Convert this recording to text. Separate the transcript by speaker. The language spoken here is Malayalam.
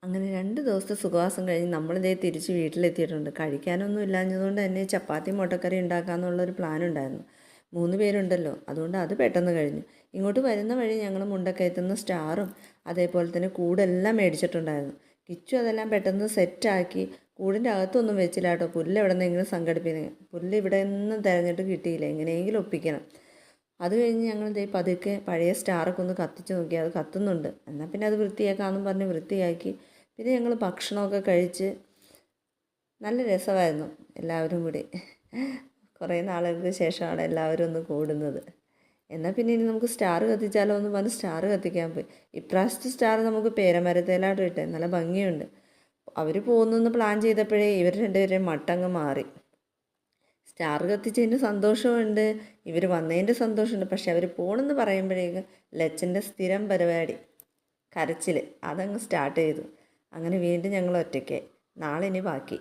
Speaker 1: അങ്ങനെ 2 ദിവസത്തെ സുഖവാസം കഴിഞ്ഞ് നമ്മളിതേ തിരിച്ച് വീട്ടിലെത്തിയിട്ടുണ്ട്. കഴിക്കാനൊന്നും ഇല്ലാഞ്ഞതുകൊണ്ട് തന്നെ ചപ്പാത്തി മുട്ടക്കറി ഉണ്ടാക്കാമെന്നുള്ളൊരു പ്ലാൻ ഉണ്ടായിരുന്നു. 3 പേരുണ്ടല്ലോ, അതുകൊണ്ട് അത് പെട്ടെന്ന് കഴിഞ്ഞു. ഇങ്ങോട്ട് വരുന്ന വഴി ഞങ്ങൾ മുണ്ടക്കയത്തുനിന്ന് സ്റ്റാറും അതേപോലെ തന്നെ കൂടെല്ലാം മേടിച്ചിട്ടുണ്ടായിരുന്നു. കിച്ചു അതെല്ലാം പെട്ടെന്ന് സെറ്റാക്കി. കൂടിൻ്റെ അകത്തൊന്നും വെച്ചില്ല കേട്ടോ. പുല്ല് എവിടെ നിന്നെങ്കിലും സംഘടിപ്പിക്കുന്നത്. പുല്ല് ഇവിടെ നിന്നും തിരഞ്ഞിട്ട് കിട്ടിയില്ല, എങ്ങനെയെങ്കിലും ഒപ്പിക്കണം. അത് കഴിഞ്ഞ് ഞങ്ങൾ ദേ പതുക്കെ പഴയ സ്റ്റാറൊക്കെ ഒന്ന് കത്തിച്ച് നോക്കി. അത് കത്തുന്നുണ്ട്. എന്നാൽ പിന്നെ അത് വൃത്തിയാക്കാമെന്നും പറഞ്ഞ് വൃത്തിയാക്കി. പിന്നെ ഞങ്ങൾ ഭക്ഷണമൊക്കെ കഴിച്ച് നല്ല രസമായിരുന്നു എല്ലാവരും കൂടി. കുറേ നാളുകൾക്ക് ശേഷമാണ് എല്ലാവരും ഒന്ന് കൂടുന്നത്. എന്നാൽ പിന്നെ ഇനി നമുക്ക് സ്റ്റാർ കത്തിച്ചാലോ എന്ന് പറഞ്ഞ് സ്റ്റാർ കത്തിക്കാൻ പോയി. ഇപ്രാവശ്യത്തെ സ്റ്റാർ നമുക്ക് പേരമരത്തേലായിട്ട് ഇട്ടേ, നല്ല ഭംഗിയുണ്ട്. അവർ പോകുന്നെന്ന് പ്ലാൻ ചെയ്തപ്പോഴേ ഇവർ രണ്ടുപേരെയും മട്ടങ്ങ് മാറി. സ്റ്റാർ കത്തിച്ചതിൻ്റെ സന്തോഷമുണ്ട്, ഇവർ വന്നതിൻ്റെ സന്തോഷമുണ്ട്. പക്ഷെ അവർ പോകണമെന്ന് പറയുമ്പോഴേക്ക് ലച്ചൻ്റെ സ്ഥിരം പരിപാടി കരച്ചിൽ അതങ്ങ് സ്റ്റാർട്ട് ചെയ്തു. അങ്ങനെ വീണ്ടും ഞങ്ങൾ ഒറ്റയ്ക്ക്. നാളെ ഇനി ബാക്കി.